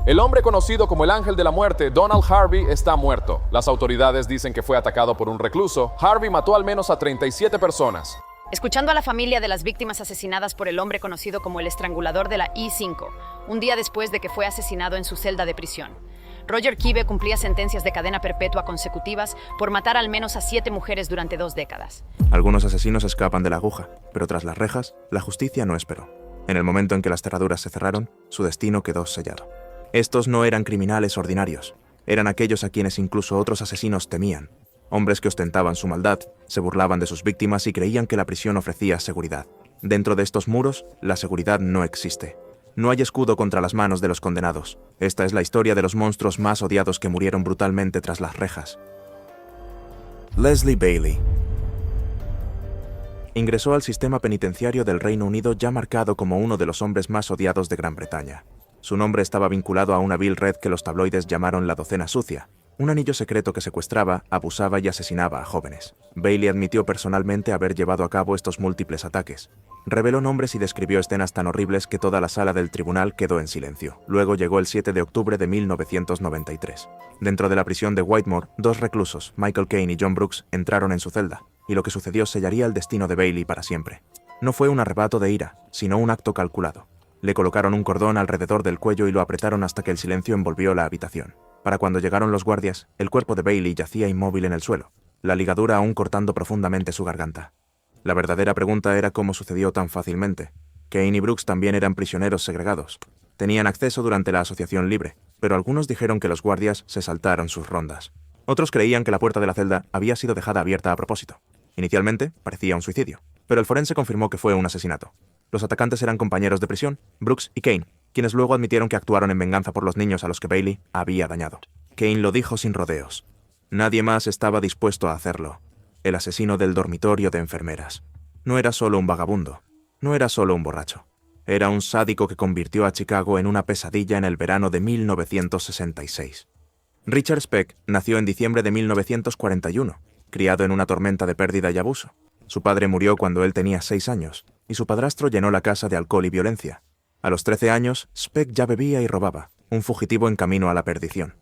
El hombre conocido como el Ángel de la Muerte, Donald Harvey, está muerto. Las autoridades dicen que fue atacado por un recluso. Harvey mató al menos a 37 personas. Escuchando a la familia de las víctimas asesinadas por el hombre conocido como el estrangulador de la I-5, un día después de que fue asesinado en su celda de prisión. Roger Kive cumplía sentencias de cadena perpetua consecutivas por matar al menos a 7 mujeres durante 2 décadas. Algunos asesinos escapan de la aguja, pero tras las rejas, la justicia no esperó. En el momento en que las cerraduras se cerraron, su destino quedó sellado. Estos no eran criminales ordinarios, eran aquellos a quienes incluso otros asesinos temían. Hombres que ostentaban su maldad, se burlaban de sus víctimas y creían que la prisión ofrecía seguridad. Dentro de estos muros, la seguridad no existe. No hay escudo contra las manos de los condenados. Esta es la historia de los monstruos más odiados que murieron brutalmente tras las rejas. Leslie Bailey ingresó al sistema penitenciario del Reino Unido ya marcado como uno de los hombres más odiados de Gran Bretaña. Su nombre estaba vinculado a una vil red que los tabloides llamaron la Docena Sucia, un anillo secreto que secuestraba, abusaba y asesinaba a jóvenes. Bailey admitió personalmente haber llevado a cabo estos múltiples ataques. Reveló nombres y describió escenas tan horribles que toda la sala del tribunal quedó en silencio. Luego llegó el 7 de octubre de 1993. Dentro de la prisión de Whitmore, 2 reclusos, Michael Caine y John Brooks, entraron en su celda, y lo que sucedió sellaría el destino de Bailey para siempre. No fue un arrebato de ira, sino un acto calculado. Le colocaron un cordón alrededor del cuello y lo apretaron hasta que el silencio envolvió la habitación. Para cuando llegaron los guardias, el cuerpo de Bailey yacía inmóvil en el suelo, la ligadura aún cortando profundamente su garganta. La verdadera pregunta era cómo sucedió tan fácilmente. Caine y Brooks también eran prisioneros segregados. Tenían acceso durante la asociación libre, pero algunos dijeron que los guardias se saltaron sus rondas. Otros creían que la puerta de la celda había sido dejada abierta a propósito. Inicialmente, parecía un suicidio, pero el forense confirmó que fue un asesinato. Los atacantes eran compañeros de prisión, Brooks y Caine, quienes luego admitieron que actuaron en venganza por los niños a los que Bailey había dañado. Caine lo dijo sin rodeos. Nadie más estaba dispuesto a hacerlo. El asesino del dormitorio de enfermeras. No era solo un vagabundo, no era solo un borracho. Era un sádico que convirtió a Chicago en una pesadilla en el verano de 1966. Richard Speck nació en diciembre de 1941, criado en una tormenta de pérdida y abuso. Su padre murió cuando él tenía 6 años, y su padrastro llenó la casa de alcohol y violencia. A los 13 años, Speck ya bebía y robaba, un fugitivo en camino a la perdición.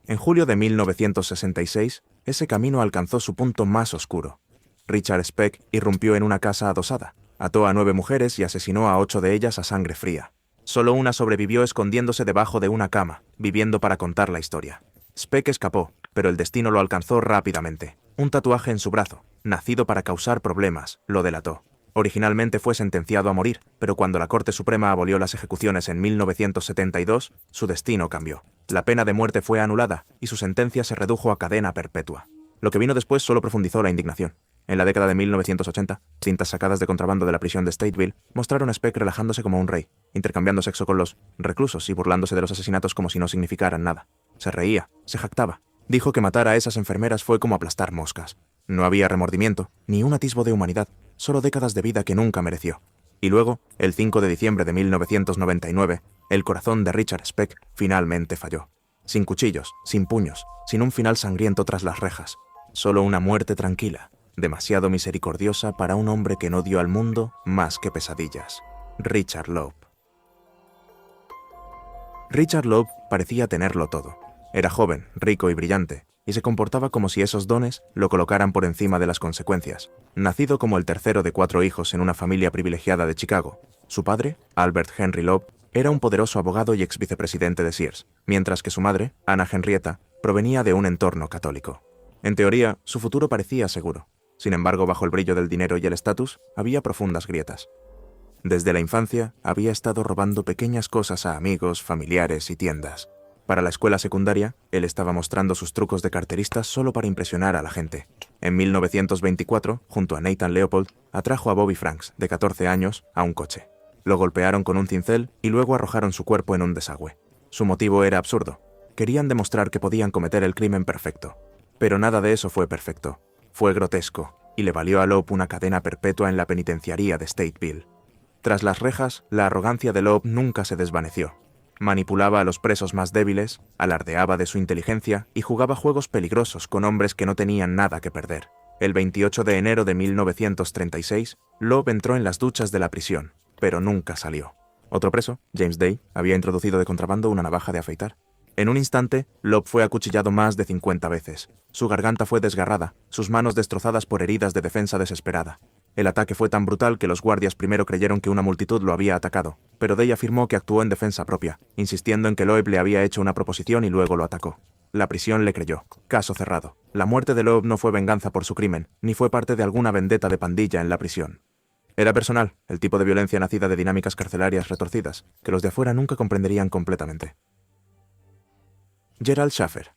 En julio de 1966, ese camino alcanzó su punto más oscuro. Richard Speck irrumpió en una casa adosada, ató a 9 mujeres y asesinó a 8 de ellas a sangre fría. Solo una sobrevivió escondiéndose debajo de una cama, viviendo para contar la historia. Speck escapó, pero el destino lo alcanzó rápidamente. Un tatuaje en su brazo, nacido para causar problemas, lo delató. Originalmente fue sentenciado a morir, pero cuando la Corte Suprema abolió las ejecuciones en 1972, su destino cambió. La pena de muerte fue anulada y su sentencia se redujo a cadena perpetua. Lo que vino después solo profundizó la indignación. En la década de 1980, cintas sacadas de contrabando de la prisión de Stateville mostraron a Speck relajándose como un rey, intercambiando sexo con los reclusos y burlándose de los asesinatos como si no significaran nada. Se reía, se jactaba. Dijo que matar a esas enfermeras fue como aplastar moscas. No había remordimiento, ni un atisbo de humanidad, solo décadas de vida que nunca mereció. Y luego, el 5 de diciembre de 1999, el corazón de Richard Speck finalmente falló. Sin cuchillos, sin puños, sin un final sangriento tras las rejas. Solo una muerte tranquila, demasiado misericordiosa para un hombre que no dio al mundo más que pesadillas. Richard Loeb. Richard Loeb parecía tenerlo todo. Era joven, rico y brillante, y se comportaba como si esos dones lo colocaran por encima de las consecuencias. Nacido como el tercero de 4 hijos en una familia privilegiada de Chicago, su padre, Albert Henry Loeb, era un poderoso abogado y ex vicepresidente de Sears, mientras que su madre, Anna Henrietta, provenía de un entorno católico. En teoría, su futuro parecía seguro. Sin embargo, bajo el brillo del dinero y el estatus, había profundas grietas. Desde la infancia, había estado robando pequeñas cosas a amigos, familiares y tiendas. Para la escuela secundaria, él estaba mostrando sus trucos de carterista solo para impresionar a la gente. En 1924, junto a Nathan Leopold, atrajo a Bobby Franks, de 14 años, a un coche. Lo golpearon con un cincel y luego arrojaron su cuerpo en un desagüe. Su motivo era absurdo. Querían demostrar que podían cometer el crimen perfecto. Pero nada de eso fue perfecto. Fue grotesco, y le valió a Loeb una cadena perpetua en la penitenciaría de Stateville. Tras las rejas, la arrogancia de Loeb nunca se desvaneció. Manipulaba a los presos más débiles, alardeaba de su inteligencia y jugaba juegos peligrosos con hombres que no tenían nada que perder. El 28 de enero de 1936, Loeb entró en las duchas de la prisión, pero nunca salió. Otro preso, James Day, había introducido de contrabando una navaja de afeitar. En un instante, Loeb fue acuchillado más de 50 veces. Su garganta fue desgarrada, sus manos destrozadas por heridas de defensa desesperada. El ataque fue tan brutal que los guardias primero creyeron que una multitud lo había atacado, pero Day afirmó que actuó en defensa propia, insistiendo en que Loeb le había hecho una proposición y luego lo atacó. La prisión le creyó. Caso cerrado. La muerte de Loeb no fue venganza por su crimen, ni fue parte de alguna vendetta de pandilla en la prisión. Era personal, el tipo de violencia nacida de dinámicas carcelarias retorcidas, que los de afuera nunca comprenderían completamente. Gerald Schaffer.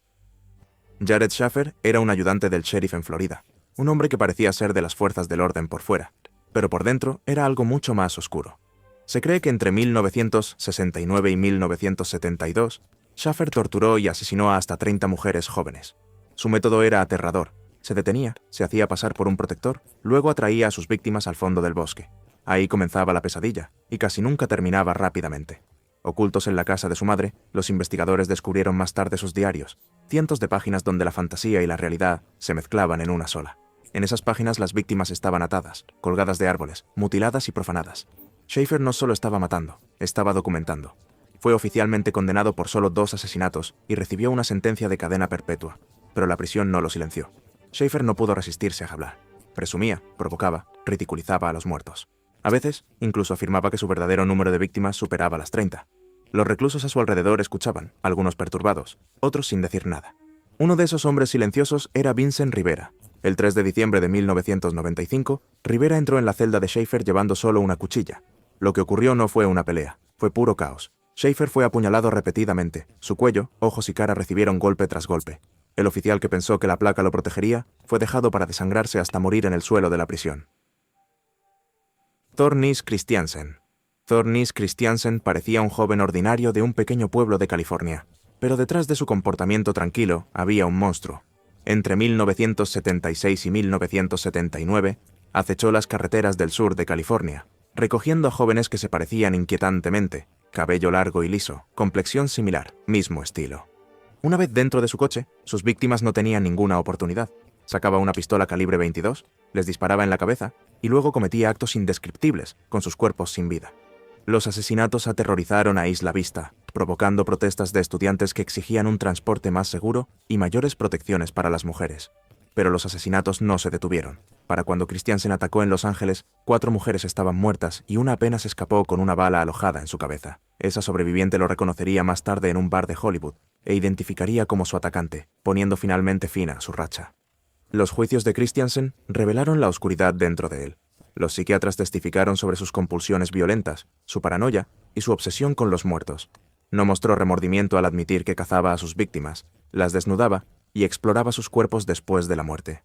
Jared Schaffer era un ayudante del sheriff en Florida, un hombre que parecía ser de las fuerzas del orden por fuera, pero por dentro era algo mucho más oscuro. Se cree que entre 1969 y 1972, Schaffer torturó y asesinó a hasta 30 mujeres jóvenes. Su método era aterrador. Se detenía, se hacía pasar por un protector, luego atraía a sus víctimas al fondo del bosque. Ahí comenzaba la pesadilla, y casi nunca terminaba rápidamente. Ocultos en la casa de su madre, los investigadores descubrieron más tarde sus diarios, cientos de páginas donde la fantasía y la realidad se mezclaban en una sola. En esas páginas las víctimas estaban atadas, colgadas de árboles, mutiladas y profanadas. Schaffer no solo estaba matando, estaba documentando. Fue oficialmente condenado por solo 2 asesinatos y recibió una sentencia de cadena perpetua, pero la prisión no lo silenció. Schaffer no pudo resistirse a hablar. Presumía, provocaba, ridiculizaba a los muertos. A veces, incluso afirmaba que su verdadero número de víctimas superaba las 30. Los reclusos a su alrededor escuchaban, algunos perturbados, otros sin decir nada. Uno de esos hombres silenciosos era Vincent Rivera. El 3 de diciembre de 1995, Rivera entró en la celda de Schaffer llevando solo una cuchilla. Lo que ocurrió no fue una pelea, fue puro caos. Schaffer fue apuñalado repetidamente, su cuello, ojos y cara recibieron golpe tras golpe. El oficial que pensó que la placa lo protegería fue dejado para desangrarse hasta morir en el suelo de la prisión. Thor Nils Christiansen. Thor Nils Christiansen parecía un joven ordinario de un pequeño pueblo de California, pero detrás de su comportamiento tranquilo había un monstruo. Entre 1976 y 1979, acechó las carreteras del sur de California, recogiendo a jóvenes que se parecían inquietantemente, cabello largo y liso, complexión similar, mismo estilo. Una vez dentro de su coche, sus víctimas no tenían ninguna oportunidad. Sacaba una pistola calibre 22, les disparaba en la cabeza y luego cometía actos indescriptibles con sus cuerpos sin vida. Los asesinatos aterrorizaron a Isla Vista, provocando protestas de estudiantes que exigían un transporte más seguro y mayores protecciones para las mujeres. Pero los asesinatos no se detuvieron. Para cuando Christiansen atacó en Los Ángeles, 4 mujeres estaban muertas y una apenas escapó con una bala alojada en su cabeza. Esa sobreviviente lo reconocería más tarde en un bar de Hollywood e identificaría como su atacante, poniendo finalmente fin a su racha. Los juicios de Christiansen revelaron la oscuridad dentro de él. Los psiquiatras testificaron sobre sus compulsiones violentas, su paranoia y su obsesión con los muertos. No mostró remordimiento al admitir que cazaba a sus víctimas, las desnudaba y exploraba sus cuerpos después de la muerte.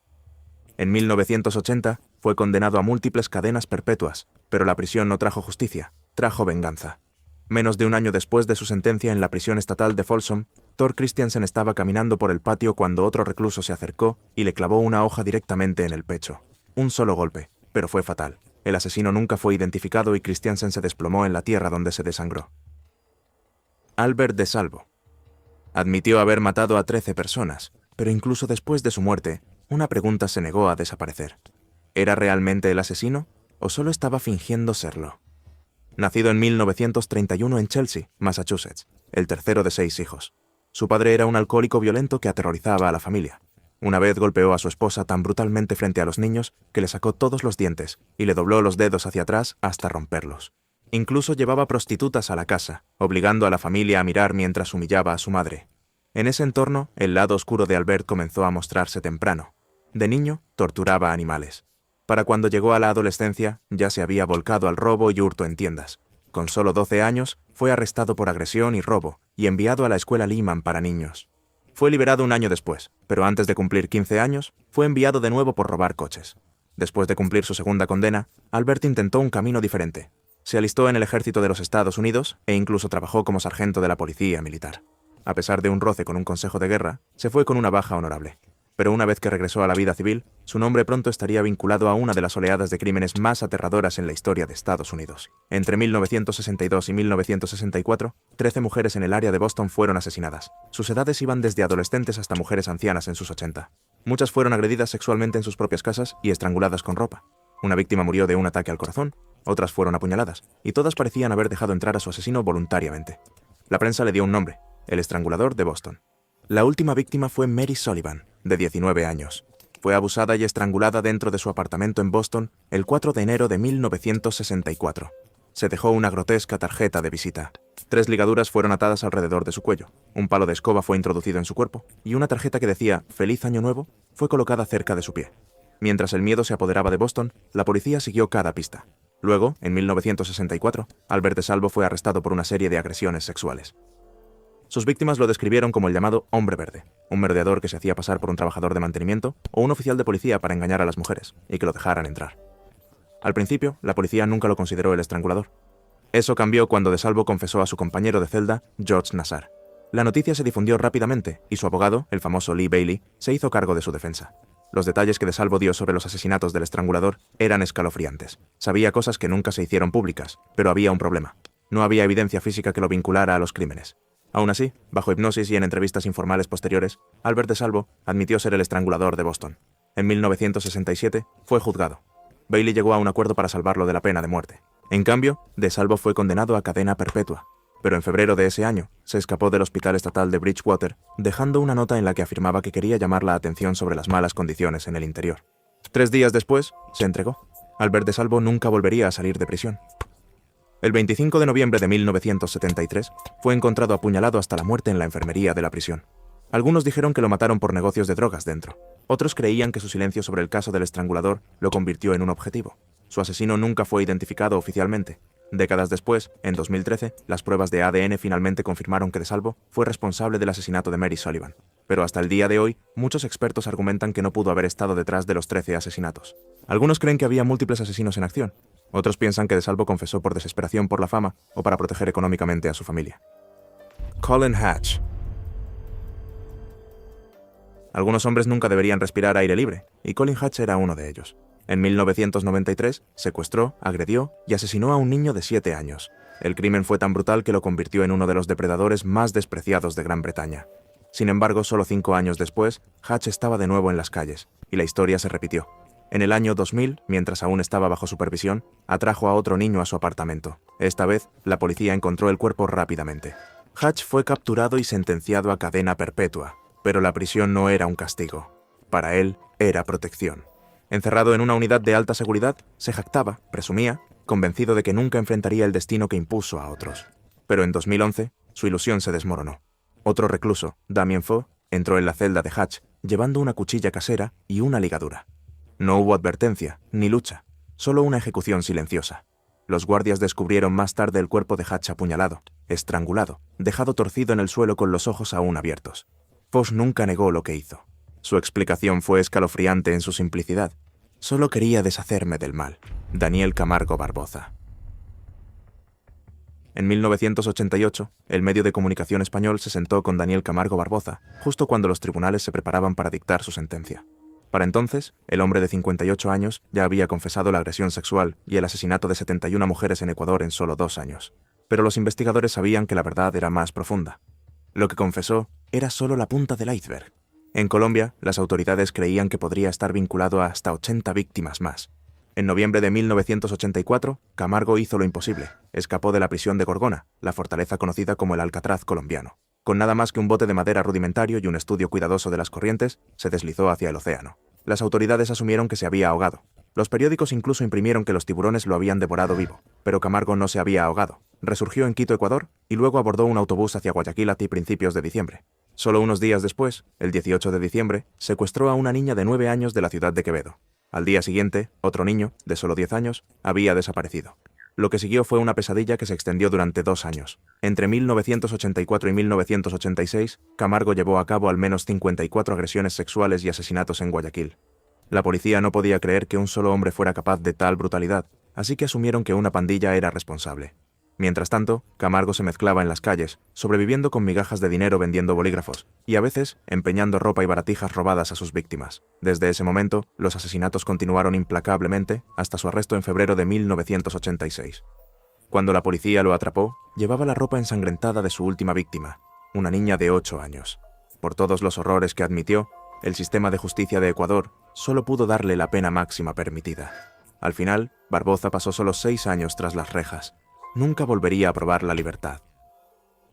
En 1980 fue condenado a múltiples cadenas perpetuas, pero la prisión no trajo justicia, trajo venganza. Menos de un año después de su sentencia en la prisión estatal de Folsom, Thor Christiansen estaba caminando por el patio cuando otro recluso se acercó y le clavó una hoja directamente en el pecho. Un solo golpe, pero fue fatal. El asesino nunca fue identificado y Christiansen se desplomó en la tierra donde se desangró. Albert DeSalvo. Admitió haber matado a 13 personas, pero incluso después de su muerte, una pregunta se negó a desaparecer. ¿Era realmente el asesino o solo estaba fingiendo serlo? Nacido en 1931 en Chelsea, Massachusetts, el tercero de 6 hijos. Su padre era un alcohólico violento que aterrorizaba a la familia. Una vez golpeó a su esposa tan brutalmente frente a los niños que le sacó todos los dientes y le dobló los dedos hacia atrás hasta romperlos. Incluso llevaba prostitutas a la casa, obligando a la familia a mirar mientras humillaba a su madre. En ese entorno, el lado oscuro de Albert comenzó a mostrarse temprano. De niño, torturaba animales. Para cuando llegó a la adolescencia, ya se había volcado al robo y hurto en tiendas. Con solo 12 años, fue arrestado por agresión y robo y enviado a la escuela Lehman para niños. Fue liberado un año después, pero antes de cumplir 15 años, fue enviado de nuevo por robar coches. Después de cumplir su segunda condena, Albert intentó un camino diferente. Se alistó en el ejército de los Estados Unidos e incluso trabajó como sargento de la policía militar. A pesar de un roce con un consejo de guerra, se fue con una baja honorable. Pero una vez que regresó a la vida civil, su nombre pronto estaría vinculado a una de las oleadas de crímenes más aterradoras en la historia de Estados Unidos. Entre 1962 y 1964, 13 mujeres en el área de Boston fueron asesinadas. Sus edades iban desde adolescentes hasta mujeres ancianas en sus 80. Muchas fueron agredidas sexualmente en sus propias casas y estranguladas con ropa. Una víctima murió de un ataque al corazón, otras fueron apuñaladas, y todas parecían haber dejado entrar a su asesino voluntariamente. La prensa le dio un nombre: el estrangulador de Boston. La última víctima fue Mary Sullivan, de 19 años. Fue abusada y estrangulada dentro de su apartamento en Boston el 4 de enero de 1964. Se dejó una grotesca tarjeta de visita. 3 ligaduras fueron atadas alrededor de su cuello, un palo de escoba fue introducido en su cuerpo, y una tarjeta que decía «Feliz Año Nuevo» fue colocada cerca de su pie. Mientras el miedo se apoderaba de Boston, la policía siguió cada pista. Luego, en 1964, Albert DeSalvo fue arrestado por una serie de agresiones sexuales. Sus víctimas lo describieron como el llamado hombre verde, un merodeador que se hacía pasar por un trabajador de mantenimiento o un oficial de policía para engañar a las mujeres y que lo dejaran entrar. Al principio, la policía nunca lo consideró el estrangulador. Eso cambió cuando DeSalvo confesó a su compañero de celda, George Nassar. La noticia se difundió rápidamente y su abogado, el famoso Lee Bailey, se hizo cargo de su defensa. Los detalles que DeSalvo dio sobre los asesinatos del estrangulador eran escalofriantes. Sabía cosas que nunca se hicieron públicas, pero había un problema. No había evidencia física que lo vinculara a los crímenes. Aún así, bajo hipnosis y en entrevistas informales posteriores, Albert DeSalvo admitió ser el estrangulador de Boston. En 1967 fue juzgado. Bailey llegó a un acuerdo para salvarlo de la pena de muerte. En cambio, DeSalvo fue condenado a cadena perpetua. Pero en febrero de ese año, se escapó del hospital estatal de Bridgewater, dejando una nota en la que afirmaba que quería llamar la atención sobre las malas condiciones en el interior. 3 días después, se entregó. Albert DeSalvo nunca volvería a salir de prisión. El 25 de noviembre de 1973, fue encontrado apuñalado hasta la muerte en la enfermería de la prisión. Algunos dijeron que lo mataron por negocios de drogas dentro. Otros creían que su silencio sobre el caso del estrangulador lo convirtió en un objetivo. Su asesino nunca fue identificado oficialmente. Décadas después, en 2013, las pruebas de ADN finalmente confirmaron que DeSalvo fue responsable del asesinato de Mary Sullivan. Pero hasta el día de hoy, muchos expertos argumentan que no pudo haber estado detrás de los 13 asesinatos. Algunos creen que había múltiples asesinos en acción. Otros piensan que DeSalvo confesó por desesperación por la fama o para proteger económicamente a su familia. Colin Hatch. Algunos hombres nunca deberían respirar aire libre, y Colin Hatch era uno de ellos. En 1993, secuestró, agredió y asesinó a un niño de 7 años. El crimen fue tan brutal que lo convirtió en uno de los depredadores más despreciados de Gran Bretaña. Sin embargo, solo 5 años después, Hatch estaba de nuevo en las calles, y la historia se repitió. En el año 2000, mientras aún estaba bajo supervisión, atrajo a otro niño a su apartamento. Esta vez, la policía encontró el cuerpo rápidamente. Hatch fue capturado y sentenciado a cadena perpetua, pero la prisión no era un castigo. Para él, era protección. Encerrado en una unidad de alta seguridad, se jactaba, presumía, convencido de que nunca enfrentaría el destino que impuso a otros. Pero en 2011, su ilusión se desmoronó. Otro recluso, Damien Foe, entró en la celda de Hatch, llevando una cuchilla casera y una ligadura. No hubo advertencia, ni lucha, solo una ejecución silenciosa. Los guardias descubrieron más tarde el cuerpo de Hatch apuñalado, estrangulado, dejado torcido en el suelo con los ojos aún abiertos. Foe nunca negó lo que hizo. Su explicación fue escalofriante en su simplicidad. Solo quería deshacerme del mal. Daniel Camargo Barboza. En 1988, el medio de comunicación español se sentó con Daniel Camargo Barboza, justo cuando los tribunales se preparaban para dictar su sentencia. Para entonces, el hombre de 58 años ya había confesado la agresión sexual y el asesinato de 71 mujeres en Ecuador en solo 2 años. Pero los investigadores sabían que la verdad era más profunda. Lo que confesó era solo la punta del iceberg. En Colombia, las autoridades creían que podría estar vinculado a hasta 80 víctimas más. En noviembre de 1984, Camargo hizo lo imposible. Escapó de la prisión de Gorgona, la fortaleza conocida como el Alcatraz colombiano. Con nada más que un bote de madera rudimentario y un estudio cuidadoso de las corrientes, se deslizó hacia el océano. Las autoridades asumieron que se había ahogado. Los periódicos incluso imprimieron que los tiburones lo habían devorado vivo. Pero Camargo no se había ahogado. Resurgió en Quito, Ecuador, y luego abordó un autobús hacia Guayaquil a principios de diciembre. Solo unos días después, el 18 de diciembre, secuestró a una niña de 9 años de la ciudad de Quevedo. Al día siguiente, otro niño, de solo 10 años, había desaparecido. Lo que siguió fue una pesadilla que se extendió durante 2 años. Entre 1984 y 1986, Camargo llevó a cabo al menos 54 agresiones sexuales y asesinatos en Guayaquil. La policía no podía creer que un solo hombre fuera capaz de tal brutalidad, así que asumieron que una pandilla era responsable. Mientras tanto, Camargo se mezclaba en las calles, sobreviviendo con migajas de dinero vendiendo bolígrafos, y a veces empeñando ropa y baratijas robadas a sus víctimas. Desde ese momento, los asesinatos continuaron implacablemente hasta su arresto en febrero de 1986. Cuando la policía lo atrapó, llevaba la ropa ensangrentada de su última víctima, una niña de 8 años. Por todos los horrores que admitió, el sistema de justicia de Ecuador solo pudo darle la pena máxima permitida. Al final, Barboza pasó solo 6 años tras las rejas. Nunca volvería a probar la libertad.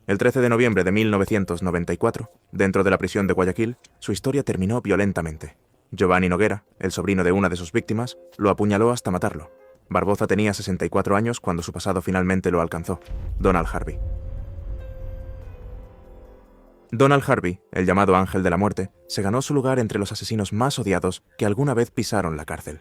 El 13 de noviembre de 1994, dentro de la prisión de Guayaquil, su historia terminó violentamente. Giovanni Noguera, el sobrino de una de sus víctimas, lo apuñaló hasta matarlo. Barboza tenía 64 años cuando su pasado finalmente lo alcanzó: Donald Harvey. Donald Harvey, el llamado Ángel de la Muerte, se ganó su lugar entre los asesinos más odiados que alguna vez pisaron la cárcel.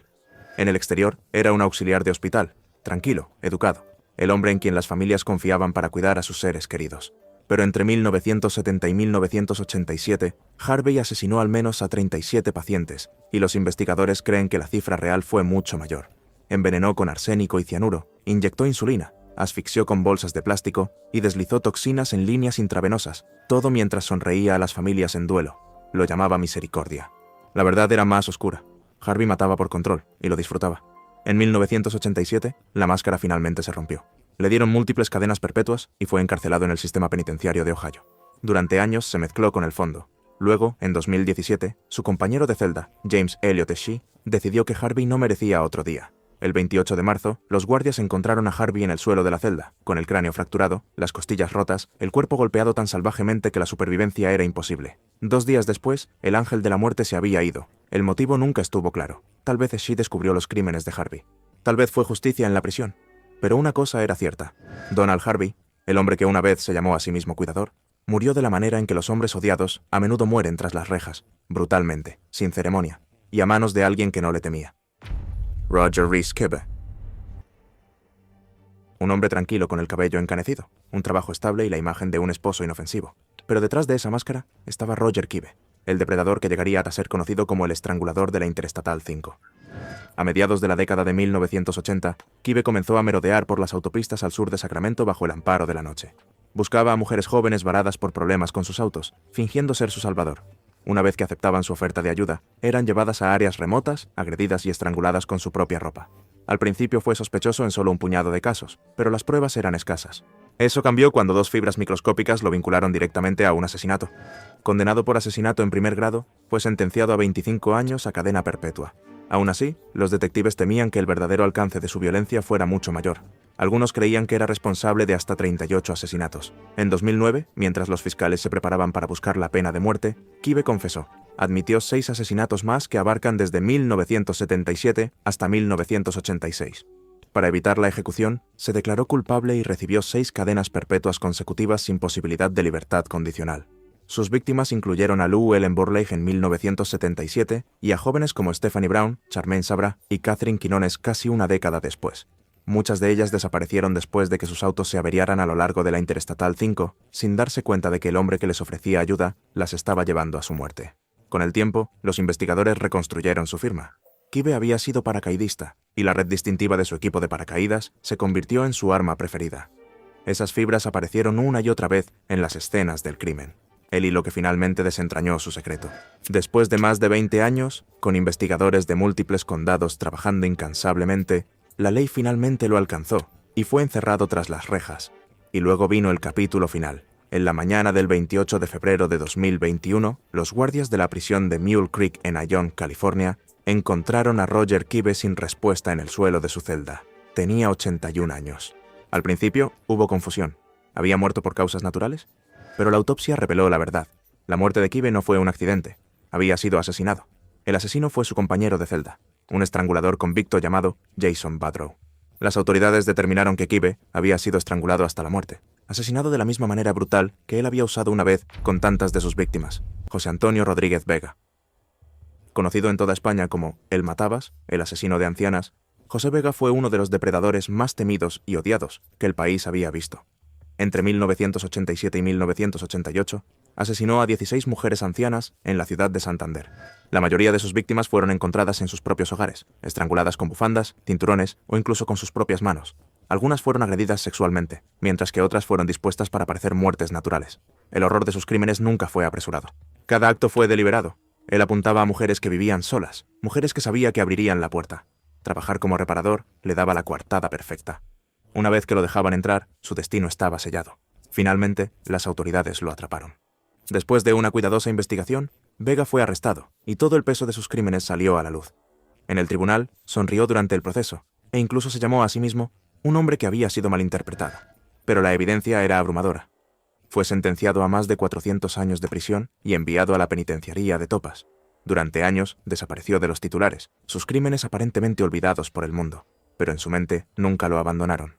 En el exterior, era un auxiliar de hospital, tranquilo, educado, el hombre en quien las familias confiaban para cuidar a sus seres queridos. Pero entre 1970 y 1987, Harvey asesinó al menos a 37 pacientes, y los investigadores creen que la cifra real fue mucho mayor. Envenenó con arsénico y cianuro, inyectó insulina, asfixió con bolsas de plástico y deslizó toxinas en líneas intravenosas, todo mientras sonreía a las familias en duelo. Lo llamaba misericordia. La verdad era más oscura. Harvey mataba por control, y lo disfrutaba. En 1987, la máscara finalmente se rompió. Le dieron múltiples cadenas perpetuas y fue encarcelado en el sistema penitenciario de Ohio. Durante años se mezcló con el fondo. Luego, en 2017, su compañero de celda, James Elliott Shee, decidió que Harvey no merecía otro día. El 28 de marzo, los guardias encontraron a Harvey en el suelo de la celda, con el cráneo fracturado, las costillas rotas, el cuerpo golpeado tan salvajemente que la supervivencia era imposible. 2 días después, el Ángel de la Muerte se había ido. El motivo nunca estuvo claro. Tal vez Shee descubrió los crímenes de Harvey. Tal vez fue justicia en la prisión. Pero una cosa era cierta: Donald Harvey, el hombre que una vez se llamó a sí mismo cuidador, murió de la manera en que los hombres odiados a menudo mueren tras las rejas, brutalmente, sin ceremonia, y a manos de alguien que no le temía. Roger Rees Kibe. Un hombre tranquilo con el cabello encanecido, un trabajo estable y la imagen de un esposo inofensivo. Pero detrás de esa máscara estaba Roger Kibe, el depredador que llegaría a ser conocido como el estrangulador de la Interestatal 5. A mediados de la década de 1980, Kibe comenzó a merodear por las autopistas al sur de Sacramento bajo el amparo de la noche. Buscaba a mujeres jóvenes varadas por problemas con sus autos, fingiendo ser su salvador. Una vez que aceptaban su oferta de ayuda, eran llevadas a áreas remotas, agredidas y estranguladas con su propia ropa. Al principio fue sospechoso en solo un puñado de casos, pero las pruebas eran escasas. Eso cambió cuando 2 fibras microscópicas lo vincularon directamente a un asesinato. Condenado por asesinato en primer grado, fue sentenciado a 25 años a cadena perpetua. Aún así, los detectives temían que el verdadero alcance de su violencia fuera mucho mayor. Algunos creían que era responsable de hasta 38 asesinatos. En 2009, mientras los fiscales se preparaban para buscar la pena de muerte, Kibe confesó. Admitió 6 asesinatos más que abarcan desde 1977 hasta 1986. Para evitar la ejecución, se declaró culpable y recibió 6 cadenas perpetuas consecutivas sin posibilidad de libertad condicional. Sus víctimas incluyeron a Lou Ellen Burleigh en 1977 y a jóvenes como Stephanie Brown, Charmaine Sabra y Catherine Quinones casi una década después. Muchas de ellas desaparecieron después de que sus autos se averiaran a lo largo de la Interestatal 5, sin darse cuenta de que el hombre que les ofrecía ayuda las estaba llevando a su muerte. Con el tiempo, los investigadores reconstruyeron su firma. Kibe había sido paracaidista, y la red distintiva de su equipo de paracaídas se convirtió en su arma preferida. Esas fibras aparecieron una y otra vez en las escenas del crimen. El hilo que finalmente desentrañó su secreto. Después de más de 20 años, con investigadores de múltiples condados trabajando incansablemente, la ley finalmente lo alcanzó y fue encerrado tras las rejas. Y luego vino el capítulo final. En la mañana del 28 de febrero de 2021, los guardias de la prisión de Mule Creek en Ione, California, encontraron a Roger Kibe sin respuesta en el suelo de su celda. Tenía 81 años. Al principio, hubo confusión. ¿Había muerto por causas naturales? Pero la autopsia reveló la verdad. La muerte de Kibe no fue un accidente. Había sido asesinado. El asesino fue su compañero de celda, un estrangulador convicto llamado Jason Badrow. Las autoridades determinaron que Kibe había sido estrangulado hasta la muerte, asesinado de la misma manera brutal que él había usado una vez con tantas de sus víctimas, José Antonio Rodríguez Vega. Conocido en toda España como El Matabas, el asesino de ancianas, José Vega fue uno de los depredadores más temidos y odiados que el país había visto. Entre 1987 y 1988, asesinó a 16 mujeres ancianas en la ciudad de Santander. La mayoría de sus víctimas fueron encontradas en sus propios hogares, estranguladas con bufandas, cinturones o incluso con sus propias manos. Algunas fueron agredidas sexualmente, mientras que otras fueron dispuestas para parecer muertes naturales. El horror de sus crímenes nunca fue apresurado. Cada acto fue deliberado. Él apuntaba a mujeres que vivían solas, mujeres que sabía que abrirían la puerta. Trabajar como reparador le daba la coartada perfecta. Una vez que lo dejaban entrar, su destino estaba sellado. Finalmente, las autoridades lo atraparon. Después de una cuidadosa investigación, Vega fue arrestado y todo el peso de sus crímenes salió a la luz. En el tribunal, sonrió durante el proceso, e incluso se llamó a sí mismo un hombre que había sido malinterpretado. Pero la evidencia era abrumadora. Fue sentenciado a más de 400 años de prisión y enviado a la penitenciaría de Topas. Durante años desapareció de los titulares, sus crímenes aparentemente olvidados por el mundo, pero en su mente nunca lo abandonaron.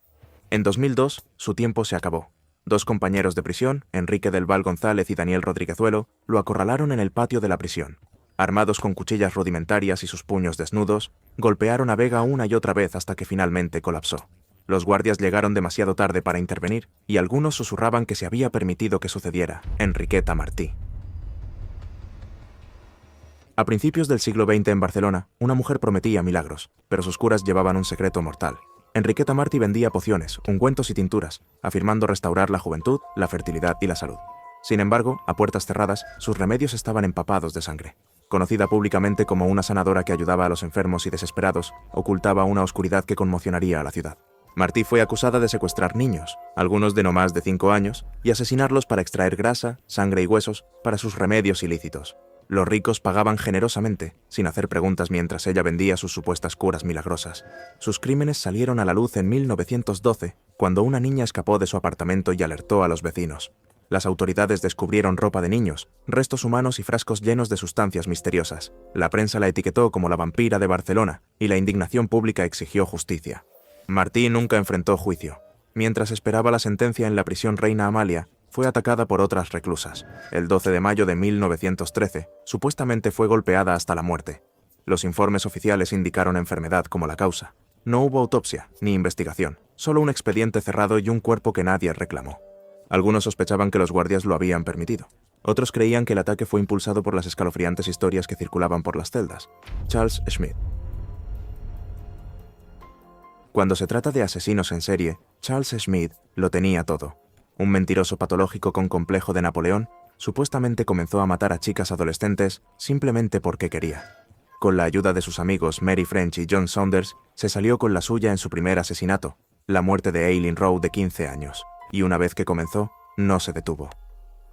En 2002, su tiempo se acabó. Dos compañeros de prisión, Enrique del Val González y Daniel Rodríguezuelo, lo acorralaron en el patio de la prisión. Armados con cuchillas rudimentarias y sus puños desnudos, golpearon a Vega una y otra vez hasta que finalmente colapsó. Los guardias llegaron demasiado tarde para intervenir y algunos susurraban que se había permitido que sucediera Enriqueta Martí. A principios del siglo XX en Barcelona, una mujer prometía milagros, pero sus curas llevaban un secreto mortal. Enriqueta Martí vendía pociones, ungüentos y tinturas, afirmando restaurar la juventud, la fertilidad y la salud. Sin embargo, a puertas cerradas, sus remedios estaban empapados de sangre. Conocida públicamente como una sanadora que ayudaba a los enfermos y desesperados, ocultaba una oscuridad que conmocionaría a la ciudad. Martí fue acusada de secuestrar niños, algunos de no más de 5 años, y asesinarlos para extraer grasa, sangre y huesos para sus remedios ilícitos. Los ricos pagaban generosamente, sin hacer preguntas mientras ella vendía sus supuestas curas milagrosas. Sus crímenes salieron a la luz en 1912, cuando una niña escapó de su apartamento y alertó a los vecinos. Las autoridades descubrieron ropa de niños, restos humanos y frascos llenos de sustancias misteriosas. La prensa la etiquetó como la vampira de Barcelona, y la indignación pública exigió justicia. Martí nunca enfrentó juicio. Mientras esperaba la sentencia en la prisión Reina Amalia, fue atacada por otras reclusas. El 12 de mayo de 1913, supuestamente fue golpeada hasta la muerte. Los informes oficiales indicaron enfermedad como la causa. No hubo autopsia ni investigación, solo un expediente cerrado y un cuerpo que nadie reclamó. Algunos sospechaban que los guardias lo habían permitido. Otros creían que el ataque fue impulsado por las escalofriantes historias que circulaban por las celdas. Charles Schmidt. Cuando se trata de asesinos en serie, Charles Schmidt lo tenía todo. Un mentiroso patológico con complejo de Napoleón, supuestamente comenzó a matar a chicas adolescentes simplemente porque quería. Con la ayuda de sus amigos Mary French y John Saunders, se salió con la suya en su primer asesinato, la muerte de Eileen Rowe de 15 años. Y una vez que comenzó, no se detuvo.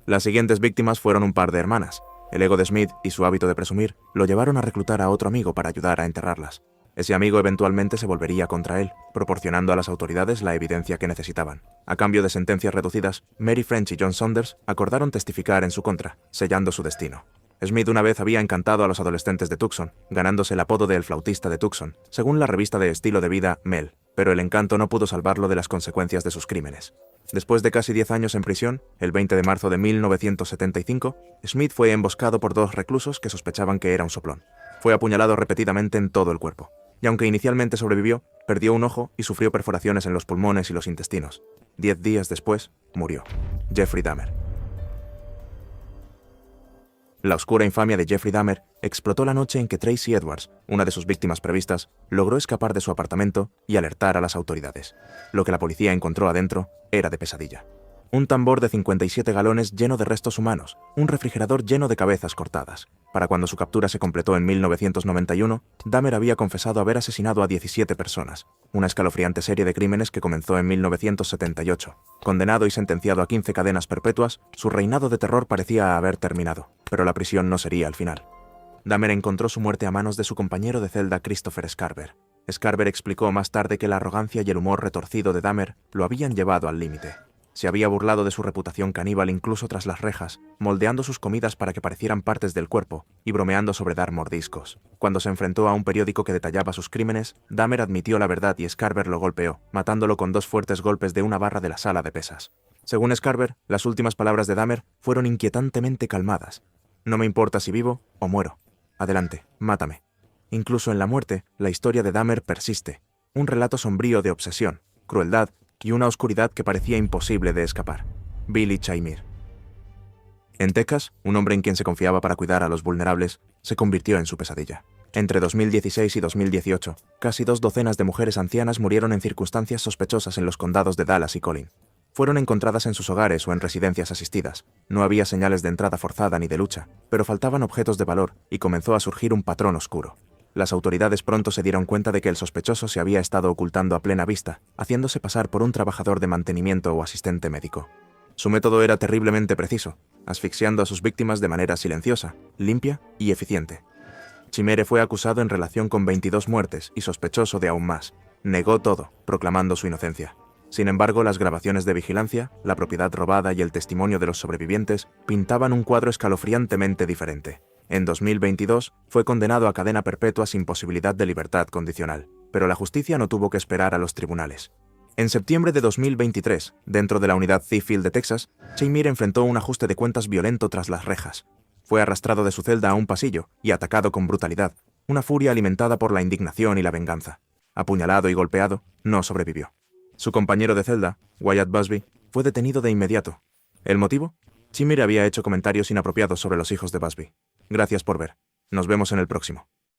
Las siguientes víctimas fueron un par de hermanas. El ego de Schmidt y su hábito de presumir lo llevaron a reclutar a otro amigo para ayudar a enterrarlas. Ese amigo eventualmente se volvería contra él, proporcionando a las autoridades la evidencia que necesitaban. A cambio de sentencias reducidas, Mary French y John Saunders acordaron testificar en su contra, sellando su destino. Schmidt una vez había encantado a los adolescentes de Tucson, ganándose el apodo de El Flautista de Tucson, según la revista de estilo de vida Mel, pero el encanto no pudo salvarlo de las consecuencias de sus crímenes. Después de casi 10 años en prisión, el 20 de marzo de 1975, Schmidt fue emboscado por 2 reclusos que sospechaban que era un soplón. Fue apuñalado repetidamente en todo el cuerpo. Y aunque inicialmente sobrevivió, perdió un ojo y sufrió perforaciones en los pulmones y los intestinos. 10 días después, murió. Jeffrey Dahmer. La oscura infamia de Jeffrey Dahmer explotó la noche en que Tracy Edwards, una de sus víctimas previstas, logró escapar de su apartamento y alertar a las autoridades. Lo que la policía encontró adentro era de pesadilla. Un tambor de 57 galones lleno de restos humanos, un refrigerador lleno de cabezas cortadas. Para cuando su captura se completó en 1991, Dahmer había confesado haber asesinado a 17 personas, una escalofriante serie de crímenes que comenzó en 1978. Condenado y sentenciado a 15 cadenas perpetuas, su reinado de terror parecía haber terminado, pero la prisión no sería el final. Dahmer encontró su muerte a manos de su compañero de celda Christopher Scarver. Scarver explicó más tarde que la arrogancia y el humor retorcido de Dahmer lo habían llevado al límite. Se había burlado de su reputación caníbal incluso tras las rejas, moldeando sus comidas para que parecieran partes del cuerpo y bromeando sobre dar mordiscos. Cuando se enfrentó a un periódico que detallaba sus crímenes, Dahmer admitió la verdad y Scarver lo golpeó, matándolo con 2 fuertes golpes de una barra de la sala de pesas. Según Scarver, las últimas palabras de Dahmer fueron inquietantemente calmadas. No me importa si vivo o muero. Adelante, mátame. Incluso en la muerte, la historia de Dahmer persiste. Un relato sombrío de obsesión, crueldad y una oscuridad que parecía imposible de escapar. Billy Chaimir. En Texas, un hombre en quien se confiaba para cuidar a los vulnerables se convirtió en su pesadilla. Entre 2016 y 2018, casi 2 docenas de mujeres ancianas murieron en circunstancias sospechosas en los condados de Dallas y Collin. Fueron encontradas en sus hogares o en residencias asistidas. No había señales de entrada forzada ni de lucha, pero faltaban objetos de valor y comenzó a surgir un patrón oscuro. Las autoridades pronto se dieron cuenta de que el sospechoso se había estado ocultando a plena vista, haciéndose pasar por un trabajador de mantenimiento o asistente médico. Su método era terriblemente preciso, asfixiando a sus víctimas de manera silenciosa, limpia y eficiente. Chimere fue acusado en relación con 22 muertes y sospechoso de aún más. Negó todo, proclamando su inocencia. Sin embargo, las grabaciones de vigilancia, la propiedad robada y el testimonio de los sobrevivientes pintaban un cuadro escalofriantemente diferente. En 2022, fue condenado a cadena perpetua sin posibilidad de libertad condicional, pero la justicia no tuvo que esperar a los tribunales. En septiembre de 2023, dentro de la unidad Thief de Texas, Chimere enfrentó un ajuste de cuentas violento tras las rejas. Fue arrastrado de su celda a un pasillo y atacado con brutalidad, una furia alimentada por la indignación y la venganza. Apuñalado y golpeado, no sobrevivió. Su compañero de celda, Wyatt Busby, fue detenido de inmediato. ¿El motivo? Chimere había hecho comentarios inapropiados sobre los hijos de Busby. Gracias por ver. Nos vemos en el próximo.